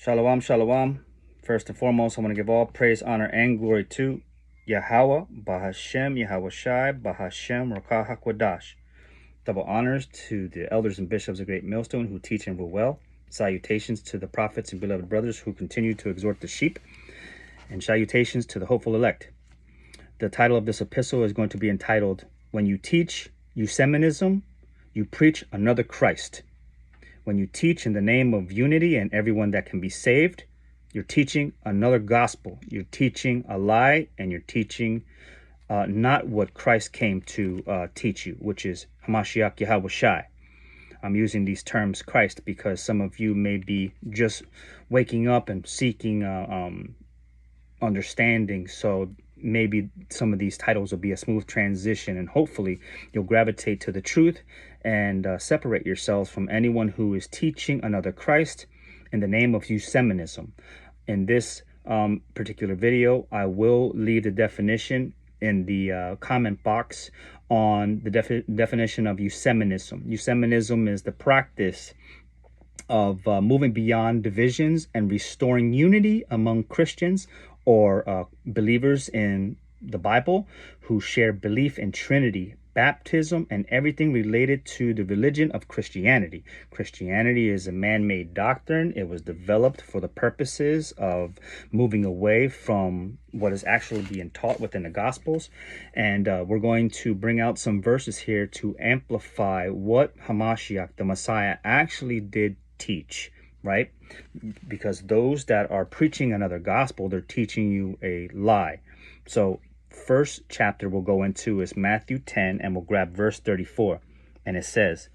Shalom, shalom. First and foremost, I want to give all praise, honor, and glory to Yahweh, Bahashem, Yahweh Shai, Bahashem, Rakah HaKwadash. Double honors to the elders and bishops of Great Millstone who teach and rule well. Salutations to the prophets and beloved brothers who continue to exhort the sheep. And salutations to the hopeful elect. The title of this epistle is going to be entitled, When You Teach Ecumenism, You Preach Another Christ. When you teach in the name of unity and everyone that can be saved, you're teaching another gospel. You're teaching a lie, and you're teaching not what Christ came to teach you, which is Hamashiach Yahweh Shai. I'm using these terms Christ because some of you may be just waking up and seeking understanding. So maybe some of these titles will be a smooth transition, and hopefully you'll gravitate to the truth and separate yourselves from anyone who is teaching another Christ in the name of Ecumenism. In this particular video, I will leave the definition in the comment box on the definition of Ecumenism. Ecumenism is the practice of moving beyond divisions and restoring unity among Christians or believers in the Bible who share belief in Trinity, baptism, and everything related to the religion of Christianity. Christianity is a man-made doctrine. It was developed for the purposes of moving away from what is actually being taught within the Gospels. And we're going to bring out some verses here to amplify what Hamashiach, the Messiah, actually did teach, right? Because those that are preaching another gospel, they're teaching you a lie. So first chapter we'll go into is Matthew 10, and we'll grab verse 34. And it says,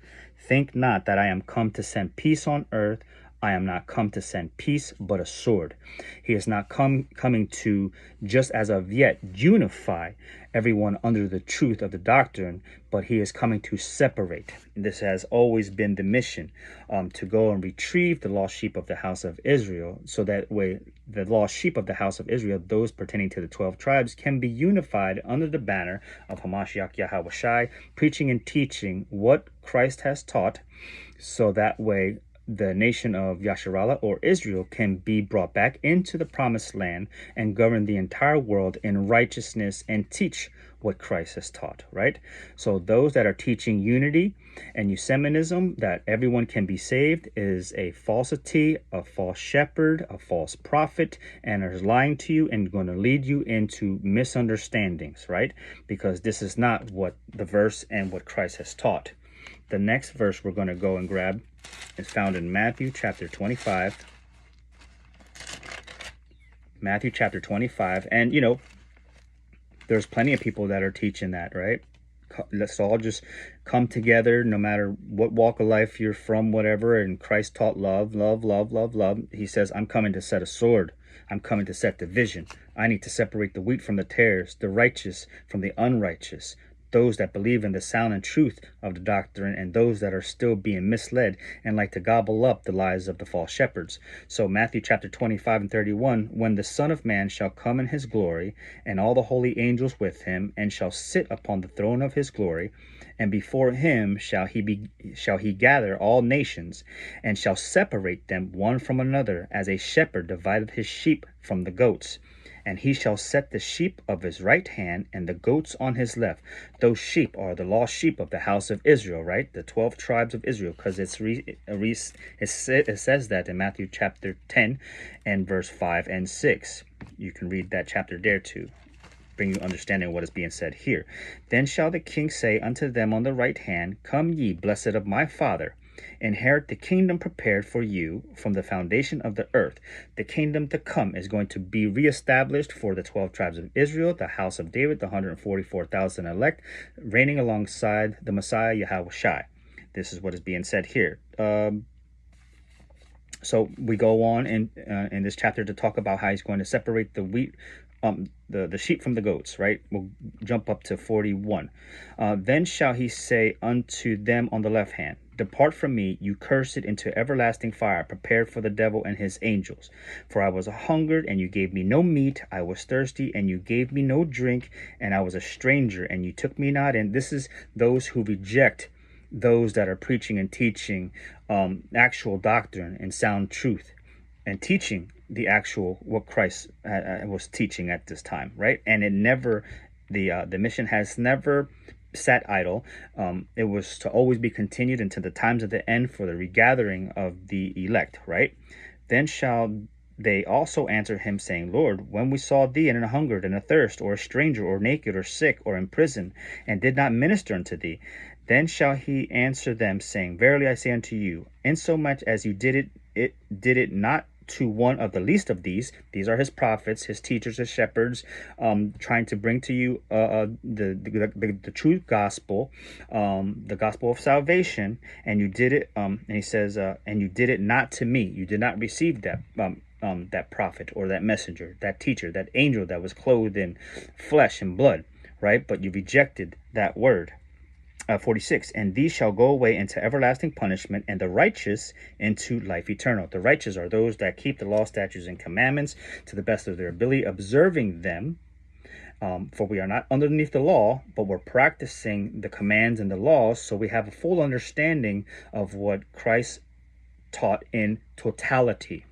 "Think not that I am come to send peace on earth. I am not come to send peace, but a sword." He is not coming to just as of yet unify everyone under the truth of the doctrine, but he is coming to separate. This has always been the mission, to go and retrieve the lost sheep of the house of Israel, so that way the lost sheep of the house of Israel, those pertaining to the 12 tribes, can be unified under the banner of Hamashiach Yahweh Shai, preaching and teaching what Christ has taught, so that way the nation of Yasharallah or Israel can be brought back into the promised land and govern the entire world in righteousness and teach what Christ has taught, right? So those that are teaching unity and Ecumenism, that everyone can be saved, is a falsity, a false shepherd, a false prophet, and is lying to you and going to lead you into misunderstandings, right? Because this is not what the verse and what Christ has taught. The next verse we're going to go and grab is found in Matthew chapter 25. Matthew chapter 25. And, you know, there's plenty of people that are teaching that, right? Let's all just come together, no matter what walk of life you're from, whatever. And Christ taught love, love, love, love, love. He says, I'm coming to set a sword. I'm coming to set division. I need to separate the wheat from the tares, the righteous from the unrighteous, those that believe in the sound and truth of the doctrine, and those that are still being misled and like to gobble up the lies of the false shepherds. So Matthew chapter 25 and 31, "When the Son of Man shall come in his glory, and all the holy angels with him, and shall sit upon the throne of his glory, and before him shall he gather all nations, and shall separate them one from another, as a shepherd divideth his sheep from the goats. And he shall set the sheep of his right hand and the goats on his left." Those sheep are the lost sheep of the house of Israel, right? The 12 tribes of Israel, because it says that in Matthew chapter 10 and verse 5 and 6. You can read that chapter there to bring you understanding of what is being said here. "Then shall the king say unto them on the right hand, Come ye, blessed of my Father, inherit the kingdom prepared for you from the foundation of the earth." The kingdom to come is going to be reestablished for the 12 tribes of Israel, the house of David, the 144,000 elect, reigning alongside the Messiah, Yahweh Shai. This is what is being said here. So we go on in this chapter to talk about how he's going to separate the wheat, the sheep from the goats, right? We'll jump up to 41. "Then shall he say unto them on the left hand, Depart from me, you cursed, into everlasting fire, prepared for the devil and his angels. For I was hungered, and you gave me no meat. I was thirsty, and you gave me no drink. And I was a stranger, and you took me not in." This is those who reject those that are preaching and teaching actual doctrine and sound truth. and teaching the actual what Christ was teaching at this time, right? And it never, the mission has never sat idle. It was to always be continued until the times of the end for the regathering of the elect, right? Then shall they also answer him, saying, Lord, when we saw thee in a hungered and a thirst, or a stranger, or naked, or sick, or in prison, and did not minister unto thee, then shall he answer them, saying, Verily I say unto you, insomuch as you did it not to one of the least of these are his prophets, his teachers, his shepherds, trying to bring to you the true gospel, the gospel of salvation, and you did it, and he says, and you did it not to me. You did not receive that that prophet or that messenger, that teacher, that angel that was clothed in flesh and blood, right? But you rejected that word. 46, and these shall go away into everlasting punishment, and the righteous into life eternal. The righteous are those that keep the law, statutes, and commandments to the best of their ability, observing them. For we are not underneath the law, but we're practicing the commands and the laws, so we have a full understanding of what Christ taught in totality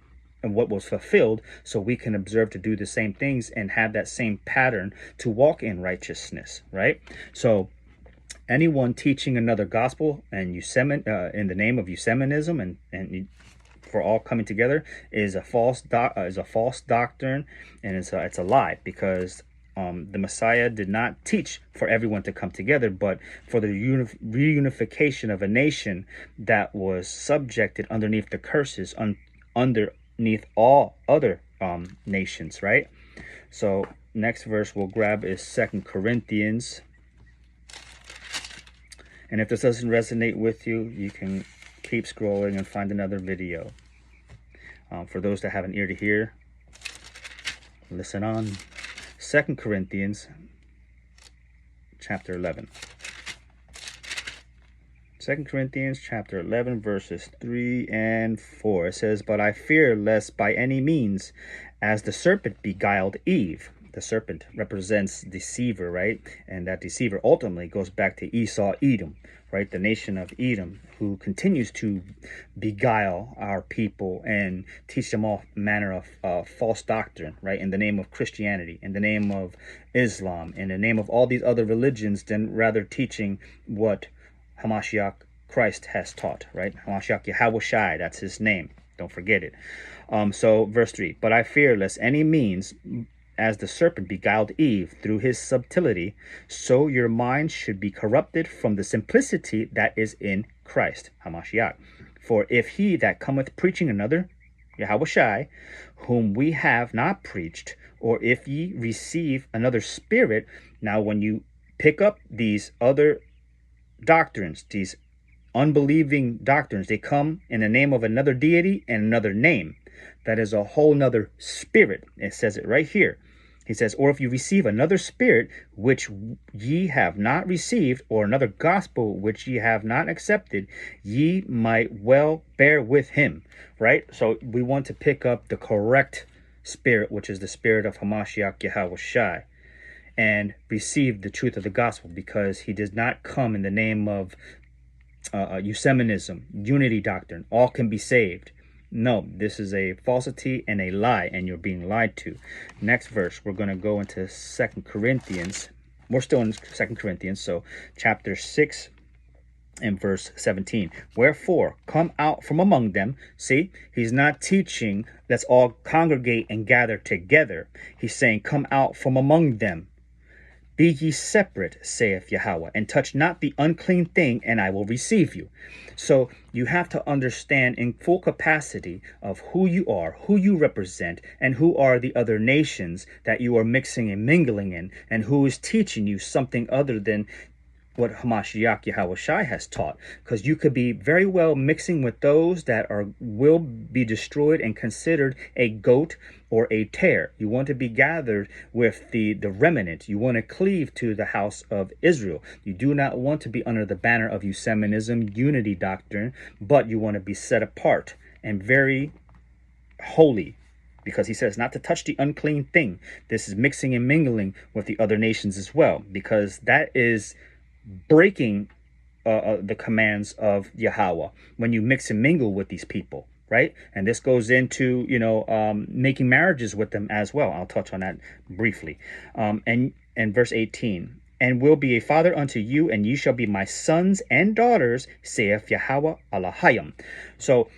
and what was fulfilled, so we can observe to do the same things and have that same pattern to walk in righteousness, right? So anyone teaching another gospel and in the name of Ecumenism and for all coming together is a false doctrine, and it's a lie, because the Messiah did not teach for everyone to come together, but for the reunification of a nation that was subjected underneath the curses underneath all other nations, right? So next verse we'll grab is 2 Corinthians. And if this doesn't resonate with you, you can keep scrolling and find another video. For those that have an ear to hear, listen on. 2 Corinthians chapter 11. 2 Corinthians chapter 11, verses 3 and 4. It says, But I fear lest by any means, as the serpent beguiled Eve. The serpent represents deceiver, right? And that deceiver ultimately goes back to Esau, Edom, right? The nation of Edom, who continues to beguile our people and teach them all manner of false doctrine, right? In the name of Christianity, in the name of Islam, in the name of all these other religions, than rather teaching what Hamashiach Christ has taught, right? Hamashiach Yahushai, that's his name. Don't forget it. So verse 3, But I fear lest any means, as the serpent beguiled Eve through his subtlety, so your mind should be corrupted from the simplicity that is in Christ, Hamashiach. For if he that cometh preaching another, Yahushai, whom we have not preached, or if ye receive another spirit, now when you pick up these other doctrines, these unbelieving doctrines, they come in the name of another deity and another name. That is a whole nother spirit. It says it right here. He says, or if you receive another spirit which ye have not received, or another gospel which ye have not accepted, ye might well bear with him, right? So we want to pick up the correct spirit, which is the spirit of Hamashiach Yahushai, and receive the truth of the gospel, because he does not come in the name of Ecumenism, unity doctrine, all can be saved. No, this is a falsity and a lie, and you're being lied to. Next verse, we're going to go into 2 Corinthians. We're still in 2 Corinthians, so chapter 6 and verse 17. Wherefore, come out from among them. See, he's not teaching, let's all congregate and gather together. He's saying, come out from among them. Be ye separate, saith Yahweh, and touch not the unclean thing, and I will receive you. So you have to understand in full capacity of who you are, who you represent, and who are the other nations that you are mixing and mingling in, and who is teaching you something other than what Hamashiach Yahushai has taught, because you could be very well mixing with those that will be destroyed and considered a goat or a tear. You want to be gathered with the remnant. You want to cleave to the house of Israel. You do not want to be under the banner of Ecumenism, unity doctrine, but you want to be set apart and very holy, because he says not to touch the unclean thing. This is mixing and mingling with the other nations as well, because that is breaking the commands of Yahweh when you mix and mingle with these people, right? And this goes into, making marriages with them as well. I'll touch on that briefly. And verse 18, and will be a father unto you, and ye shall be my sons and daughters, saith Yahweh Elohim. So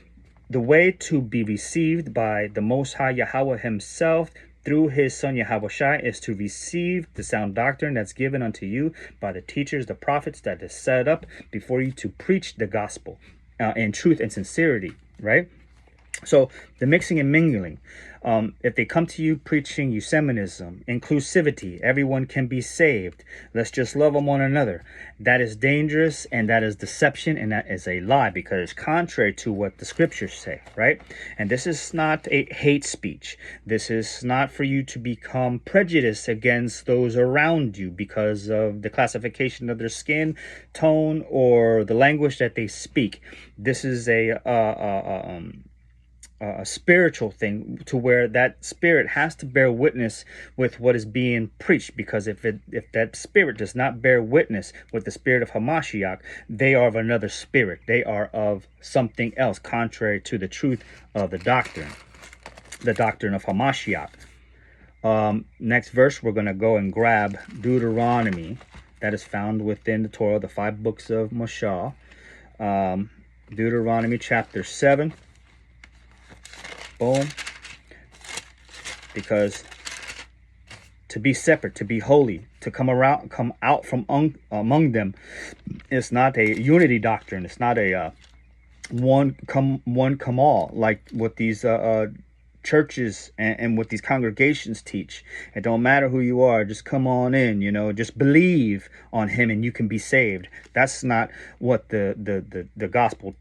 the way to be received by the Most High Yahweh himself through his son Yahweh Shai is to receive the sound doctrine that's given unto you by the teachers, the prophets that is set up before you to preach the gospel in truth and sincerity, right? So the mixing and mingling, if they come to you preaching Ecumenism, inclusivity, everyone can be saved, let's just love one another, that is dangerous, and that is deception, and that is a lie, because it's contrary to what the scriptures say, right? And this is not a hate speech. This is not for you to become prejudiced against those around you because of the classification of their skin tone or the language that they speak. This is a spiritual thing, to where that spirit has to bear witness with what is being preached, because if that spirit does not bear witness with the spirit of Hamashiach, they are of another spirit. They are of something else, contrary to the truth of the doctrine of Hamashiach. Next verse, we're going to go and grab Deuteronomy, that is found within the Torah, the 5 books of Moshe. Deuteronomy chapter 7. Boom. Because to be separate, to be holy, to come out from among them, it's not a unity doctrine. It's not a one come all, like what these churches and what these congregations teach. It don't matter who you are, just come on in, just believe on him and you can be saved. That's not what the gospel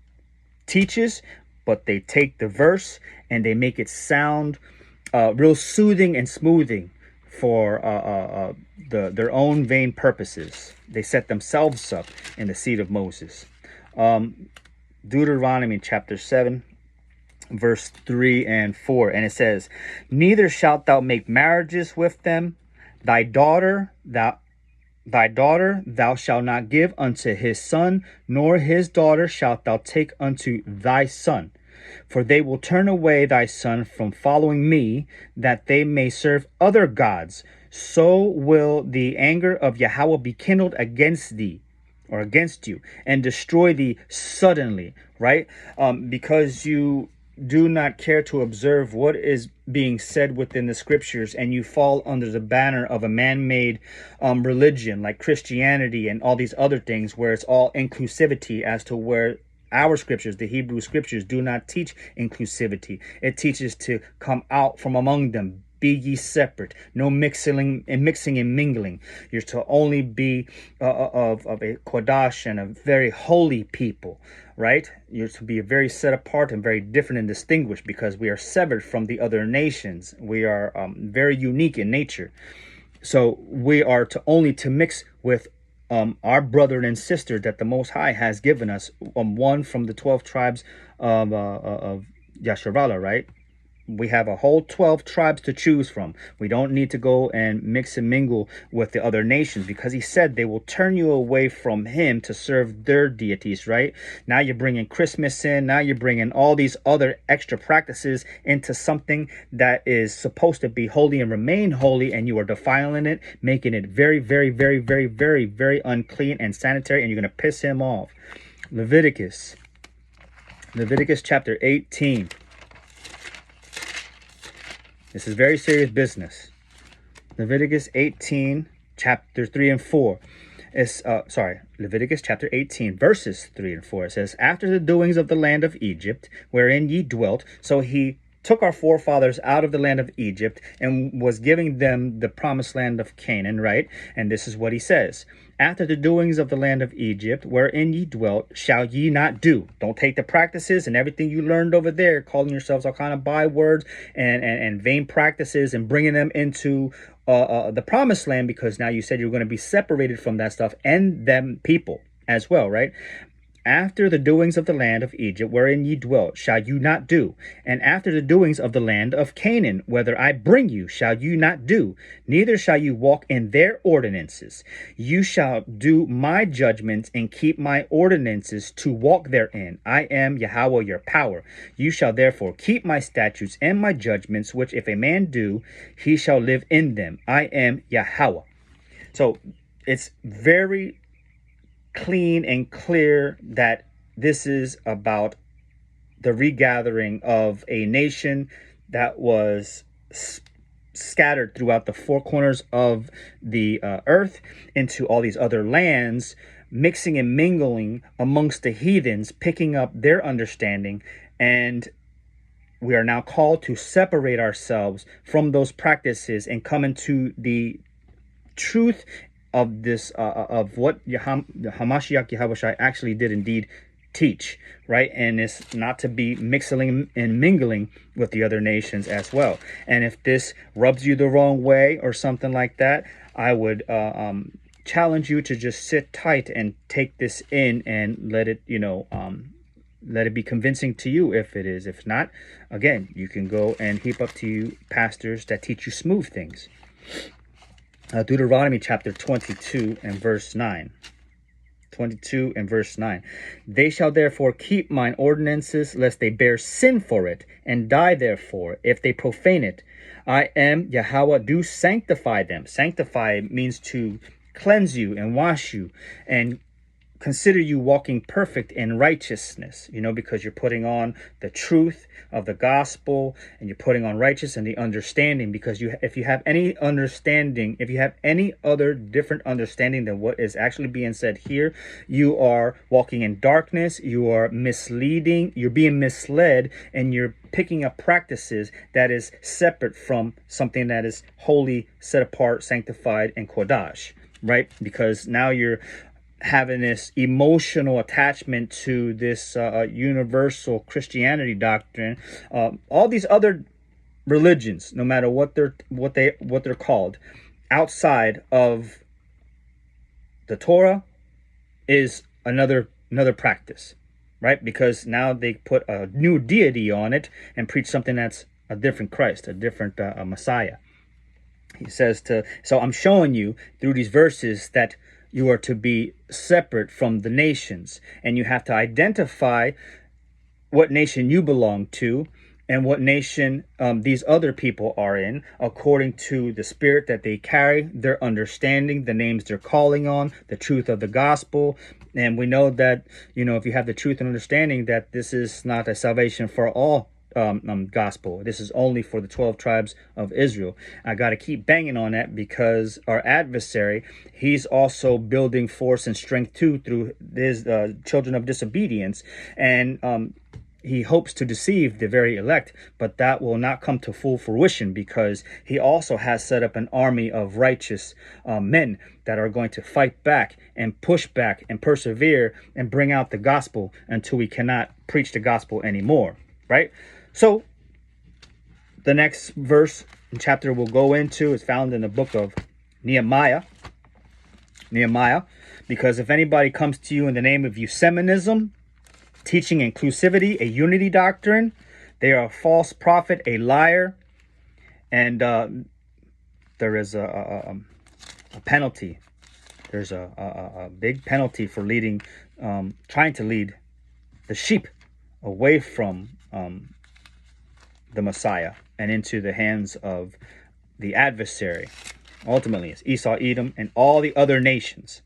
teaches. But they take the verse and they make it sound real soothing and smoothing for their own vain purposes. They set themselves up in the seat of Moses. Deuteronomy chapter 7, verse 3 and 4. And it says, neither shalt thou make marriages with them. Thy daughter thou shalt not give unto his son, nor his daughter shalt thou take unto thy son. For they will turn away thy son from following me, that they may serve other gods. So will the anger of Yahweh be kindled against thee, or against you, and destroy thee suddenly, right? Because you do not care to observe what is being said within the scriptures, and you fall under the banner of a man-made religion like Christianity and all these other things, where it's all inclusivity, as to where our scriptures, the Hebrew scriptures, do not teach inclusivity. It teaches to come out from among them. Be ye separate. No mixing and mingling. You're to only be of a Kodash and a very holy people, right? You're to be very set apart and very different and distinguished, because we are severed from the other nations. We are very unique in nature. So we are to mix with our brother and sister that the Most High has given us, one from the 12 tribes of Yasharala, right? We have a whole 12 tribes to choose from. We don't need to go and mix and mingle with the other nations, because he said they will turn you away from him to serve their deities, right? Now you're bringing Christmas in. Now you're bringing all these other extra practices into something that is supposed to be holy and remain holy, and you are defiling it, making it very, very, very, very, very, very unclean and sanitary, and you're going to piss him off. Leviticus chapter 18. This is very serious business. Leviticus 18, chapter 3 and 4. Leviticus chapter 18, verses 3 and 4. It says, after the doings of the land of Egypt, wherein ye dwelt, so he took our forefathers out of the land of Egypt and was giving them the promised land of Canaan, right? And this is what he says. After the doings of the land of Egypt, wherein ye dwelt, shall ye not do. Don't take the practices and everything you learned over there, calling yourselves all kind of bywords and vain practices, and bringing them into the promised land, because now you said you're going to be separated from that stuff and them people as well, right? After the doings of the land of Egypt, wherein ye dwelt, shall you not do. And after the doings of the land of Canaan, whither I bring you, shall you not do. Neither shall you walk in their ordinances. You shall do my judgments and keep my ordinances to walk therein. I am Yahweh your power. You shall therefore keep my statutes and my judgments, which if a man do, he shall live in them. I am Yahweh. So it's very clean and clear that this is about the regathering of a nation that was scattered throughout the four corners of the earth into all these other lands, mixing and mingling amongst the heathens, picking up their understanding. And we are now called to separate ourselves from those practices and come into the truth of this of what Hamashiach Yahushua actually did indeed teach, right? And it's not to be mixing and mingling with the other nations as well. And if this rubs you the wrong way or something like that, I would challenge you to just sit tight and take this in and let it, let it be convincing to you if it is. If not, again, you can go and heap up to you pastors that teach you smooth things. Deuteronomy chapter 22 and verse 9. 22 and verse 9. They shall therefore keep mine ordinances, lest they bear sin for it, and die therefore, if they profane it. I am Yahweh, do sanctify them. Sanctify means to cleanse you and wash you and consider you walking perfect in righteousness, because you're putting on the truth of the gospel and you're putting on righteousness and the understanding, because if you have any other different understanding than what is actually being said here, you are walking in darkness, you are misleading, you're being misled, and you're picking up practices that is separate from something that is holy, set apart, sanctified, and kodash, right? Because now you're having this emotional attachment to this universal Christianity doctrine. All these other religions, no matter what they're called, outside of the Torah, is another practice, right? Because now they put a new deity on it and preach something that's a different Christ, a different Messiah. He says so I'm showing you through these verses that you are to be separate from the nations, and you have to identify what nation you belong to and what nation these other people are in, according to the spirit that they carry, their understanding, the names they're calling on, the truth of the gospel. And we know that, if you have the truth and understanding, that this is not a salvation for all gospel. This is only for the 12 tribes of Israel. I got to keep banging on that, because our adversary, he's also building force and strength too through his children of disobedience, and he hopes to deceive the very elect, but that will not come to full fruition, because he also has set up an army of righteous men that are going to fight back and push back and persevere and bring out the gospel until we cannot preach the gospel anymore, right? So the next verse and chapter we'll go into is found in the book of Nehemiah, because if anybody comes to you in the name of Ecumenism, teaching inclusivity, a unity doctrine, they are a false prophet, a liar, and there is a penalty. There's a big penalty for trying to lead the sheep away from the Messiah and into the hands of the adversary. Ultimately, it's Esau, Edom, and all the other nations.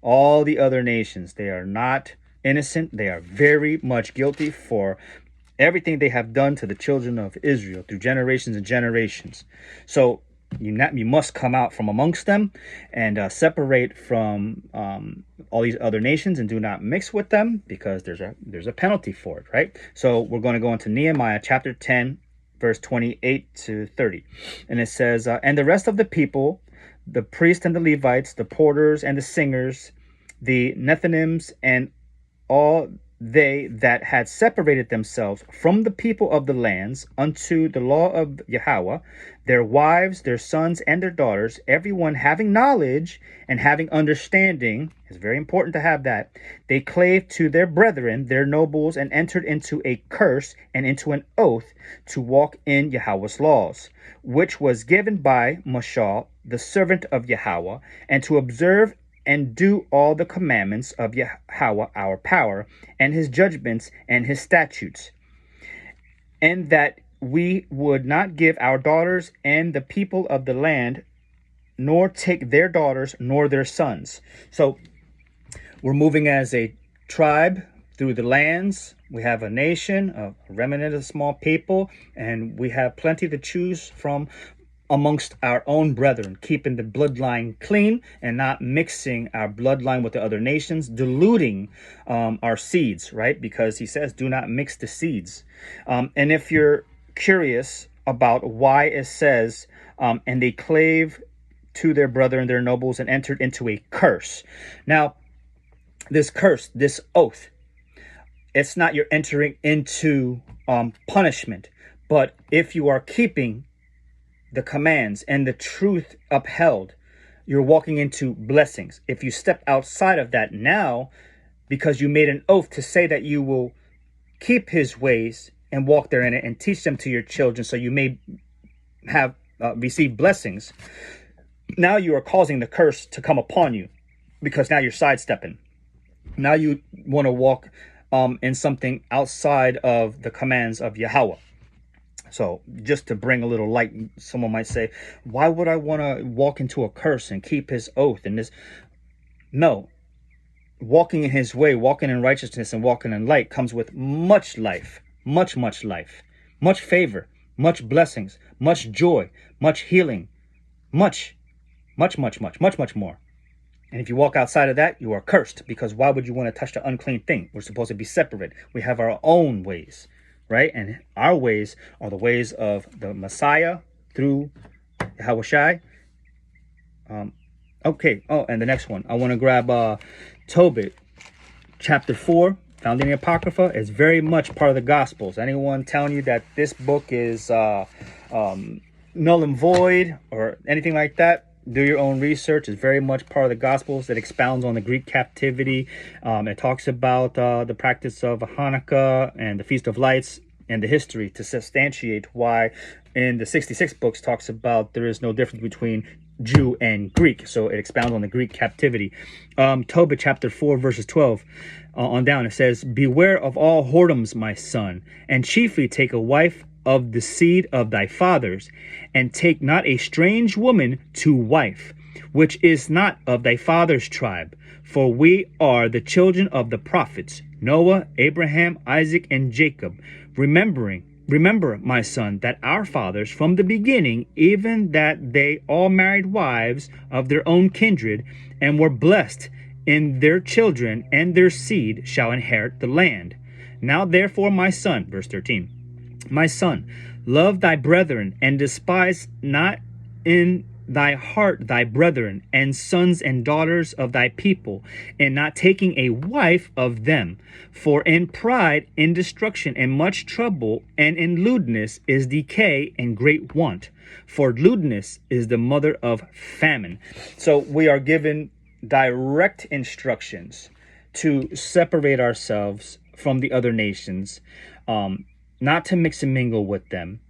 All the other nations, they are not innocent. They are very much guilty for everything they have done to the children of Israel through generations and generations. So you must come out from amongst them and separate from all these other nations, and do not mix with them, because there's a penalty for it, right? So we're going to go into Nehemiah chapter 10, verse 28 to 30. And it says, and the rest of the people, the priests and the Levites, the porters and the singers, the Nethinims, and all they that had separated themselves from the people of the lands unto the law of Yahweh, their wives, their sons, and their daughters, everyone having knowledge and having understanding, it's very important to have that, they clave to their brethren, their nobles, and entered into a curse and into an oath to walk in Yahweh's laws, which was given by Mashal, the servant of Yahweh, and to observe and do all the commandments of Yahweh our power, and his judgments and his statutes, and that we would not give our daughters and the people of the land, nor take their daughters nor their sons. So we're moving as a tribe through the lands. We have a nation, a remnant of small people, and we have plenty to choose from amongst our own brethren, keeping the bloodline clean and not mixing our bloodline with the other nations, diluting our seeds, right? Because he says, do not mix the seeds. And if you're curious about why it says, and they clave to their brethren, their nobles, and entered into a curse. Now, this curse, this oath, it's not you're entering into punishment, but if you are keeping the commands and the truth upheld, you're walking into blessings. If you step outside of that now, because you made an oath to say that you will keep his ways and walk therein and teach them to your children, so you may have received blessings, now you are causing the curse to come upon you, because now you're sidestepping. Now you want to walk in something outside of the commands of Yahweh. So just to bring a little light, someone might say, why would I want to walk into a curse and keep his oath and this? No, walking in his way, walking in righteousness and walking in light comes with much life, much life, much favor, much blessings, much joy, much healing, much more. And if you walk outside of that, you are cursed, because why would you want to touch the unclean thing? We're supposed to be separate. We have our own ways, right? And our ways are the ways of the Messiah through Yahushai. Okay. Oh, and the next one, I want to grab Tobit, chapter 4, found in the Apocrypha. It's very much part of the Gospels. Anyone telling you that this book is null and void or anything like that, do your own research. It's very much part of the Gospels. That expounds on the Greek captivity. It talks about the practice of Hanukkah and the Feast of Lights and the history to substantiate why in the 66 books talks about there is no difference between Jew and Greek. So it expounds on the Greek captivity. Tobit chapter 4 verses 12 on down, it says, beware of all whoredoms, my son, and chiefly take a wife of the seed of thy fathers, and take not a strange woman to wife, which is not of thy father's tribe. For we are the children of the prophets, Noah, Abraham, Isaac, and Jacob. Remember, my son, that our fathers from the beginning, even that they all married wives of their own kindred, and were blessed in their children, and their seed shall inherit the land. Now therefore, my son, verse 13, my son, love thy brethren, and despise not in thy heart thy brethren, and sons and daughters of thy people, and not taking a wife of them. For in pride, in destruction, and much trouble, and in lewdness is decay and great want. For lewdness is the mother of famine. So we are given direct instructions to separate ourselves from the other nations, not to mix and mingle with them.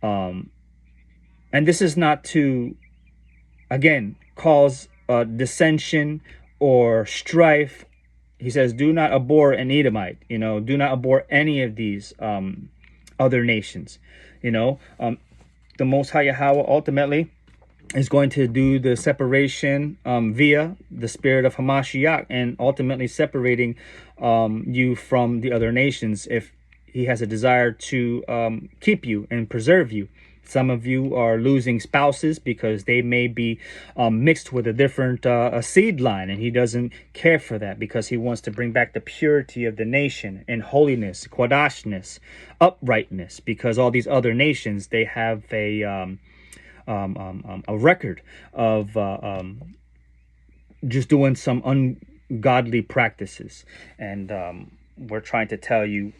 And this is not to, again, cause dissension or strife. He says, do not abhor an Edomite, do not abhor any of these other nations. The Most High Yahweh ultimately is going to do the separation via the spirit of Hamashiach, and ultimately separating you from the other nations if he has a desire to keep you and preserve you. Some of you are losing spouses because they may be mixed with a different seed line, and he doesn't care for that, because he wants to bring back the purity of the nation and holiness, quadashness, uprightness, because all these other nations, they have a record of just doing some ungodly practices. And we're trying to tell you,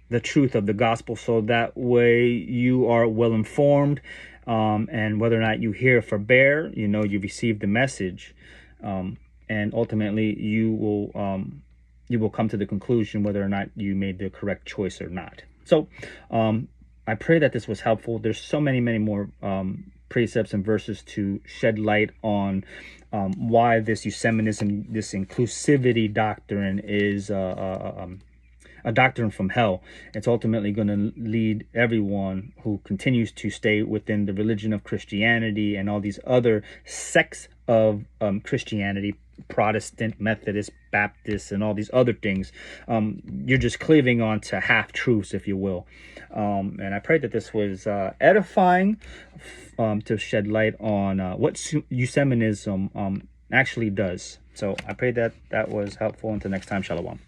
the truth of the gospel, so that way you are well informed, and whether or not you hear forbear, you received the message, and ultimately you will come to the conclusion whether or not you made the correct choice or not. So I pray that this was helpful. There's so many more precepts and verses to shed light on why this Ecumenism, this inclusivity doctrine is a doctrine from hell. It's ultimately going to lead everyone who continues to stay within the religion of Christianity and all these other sects of Christianity, Protestant, Methodist, Baptist, and all these other things. You're just cleaving onto half-truths, if you will. And I pray that this was edifying, to shed light on what Ecumenism actually does. So I pray that that was helpful. Until next time, Shalom.